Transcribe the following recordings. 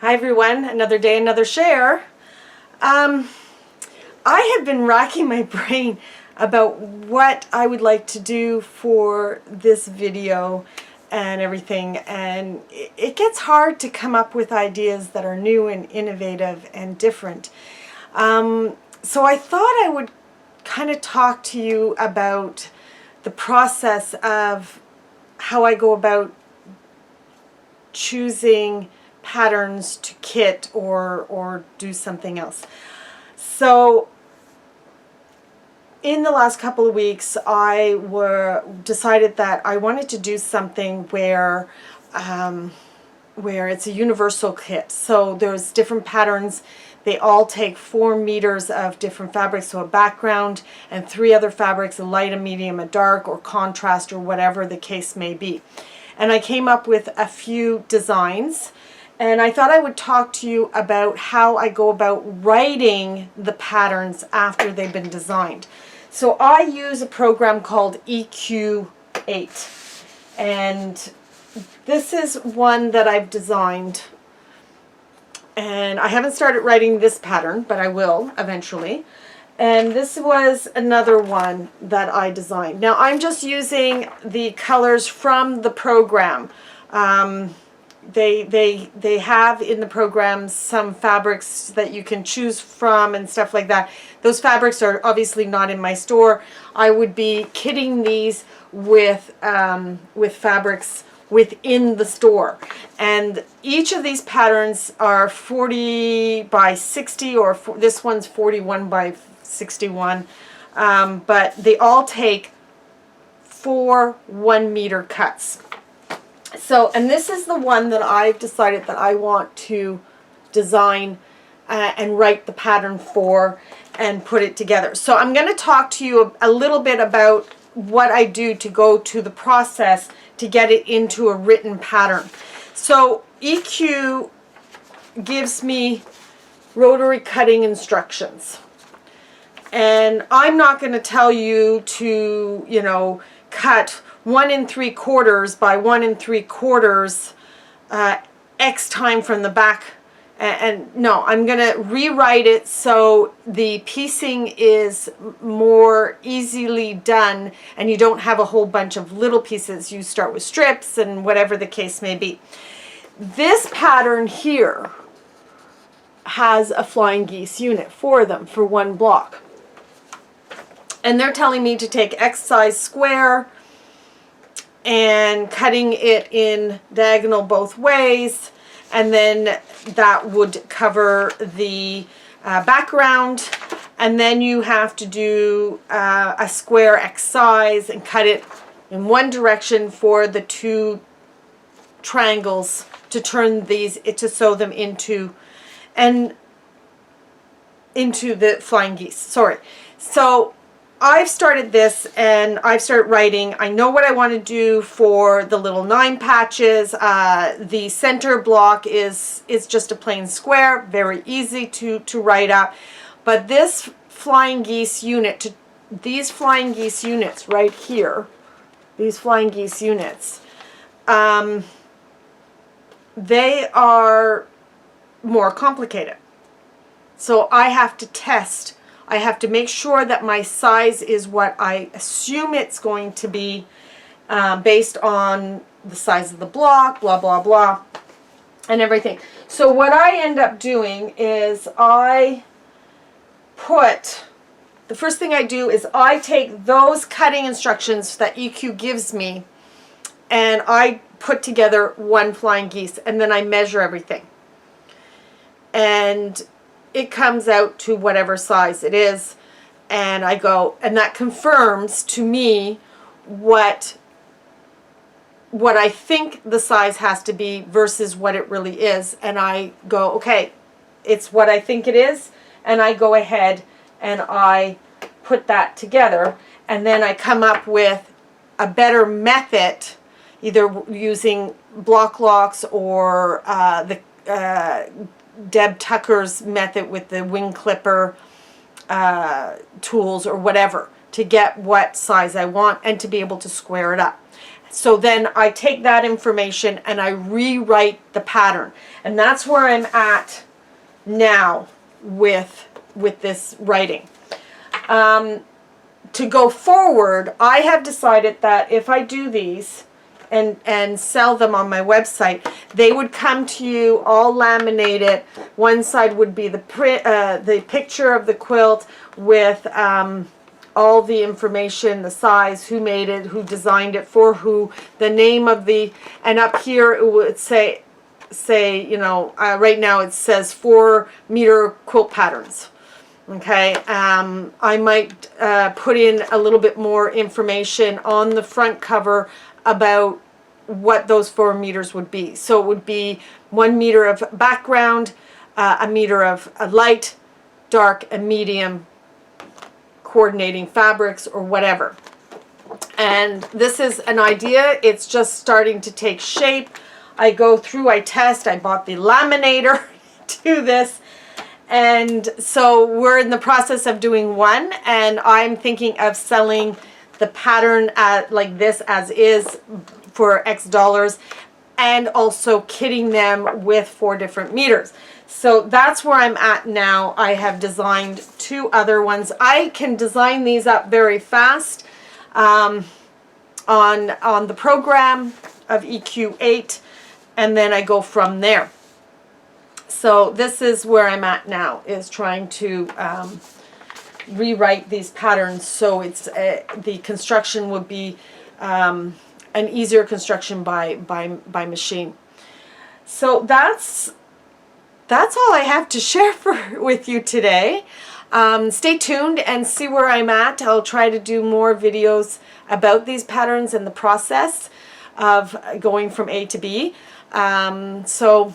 Hi everyone, another day, another share. I have been racking my brain about what I would like to do for this video and everything, and it gets hard to come up with ideas that are new and innovative and different. So I thought I would kind of talk to you about the process of how I go about choosing patterns to kit or do something else. So in the last couple of weeks I decided that I wanted to do something where it's a universal kit. So there's different patterns. They all take 4 meters of different fabrics, so a background and 3 other fabrics, a light, a medium, a dark, or contrast, or whatever the case may be. And I came up with a few designs, and I thought I would talk to you about how I go about writing the patterns after they've been designed. So I use a program called EQ8, and this is one that I've designed, and I haven't started writing this pattern, but I will eventually. And this was another one that I designed. Now I'm just using the colors from the program. They have in the program some fabrics that you can choose from and stuff like that. Those fabrics are obviously not in my store. I would be kitting these with fabrics within the store, and each of these patterns are 40 by 60, or this one's 41 by 61, but they all take 4 1-meter cuts. So, and this is the one that I've decided that I want to design and write the pattern for and put it together. So I'm going to talk to you a little bit about what I do to go to the process to get it into a written pattern. So EQ gives me rotary cutting instructions, and I'm not going to tell you to, you know, cut 1 3/4 by 1 3/4 X time from the back. And no, I'm going to rewrite it so the piecing is more easily done and you don't have a whole bunch of little pieces. You start with strips and whatever the case may be. This pattern here has a flying geese unit, 4 of them for 1 block. And they're telling me to take X size square and cutting it in diagonal both ways, and then that would cover the background, and then you have to do a square X size and cut it in one direction for the 2 triangles to turn these, to sew them into the flying geese. Sorry. So I've started this and I've started writing. I know what I want to do for the little 9 patches. The center block is just a plain square, very easy to write up. But this flying geese unit, these flying geese units right here, these flying geese units, they are more complicated. So I have to test. I have to make sure that my size is what I assume it's going to be based on the size of the block, blah, blah, blah, and everything. So what I end up doing is the first thing I do is I take those cutting instructions that EQ gives me and I put together 1 flying geese, and then I measure everything. And it comes out to whatever size it is, and I go, and that confirms to me what I think the size has to be versus what it really is, and I go, okay, it's what I think it is, and I go ahead and I put that together, and then I come up with a better method, either using block locks or Deb Tucker's method with the wing clipper tools or whatever, to get what size I want and to be able to square it up. So then I take that information and I rewrite the pattern. And that's where I'm at now with this writing. To go forward, I have decided that if I do these and sell them on my website, they would come to you all laminated. One side would be the print, the picture of the quilt with all the information, the size, who made it, who designed it, for who, the name of the, and up here it would say, you know, right now it says 4-meter quilt patterns. Okay, I might put in a little bit more information on the front cover about what those 4 meters would be. So it would be 1 meter of background, 1 meter of light, dark, and medium coordinating fabrics or whatever. And this is an idea. It's just starting to take shape. I go through, I test, I bought the laminator to this. And so we're in the process of doing one, and I'm thinking of selling the pattern like this as is for X dollars, and also kitting them with 4 different meters. So that's where I'm at now. I have designed 2 other ones. I can design these up very fast on the program of EQ8, and then I go from there. So this is where I'm at now, is trying to rewrite these patterns so it's the construction would be an easier construction by machine. So that's all I have to share with you today. Stay tuned and see where I'm at. I'll try to do more videos about these patterns and the process of going from A to B. So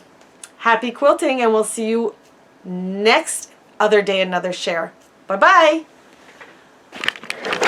happy quilting, and we'll see you next other day, another share. Bye-bye.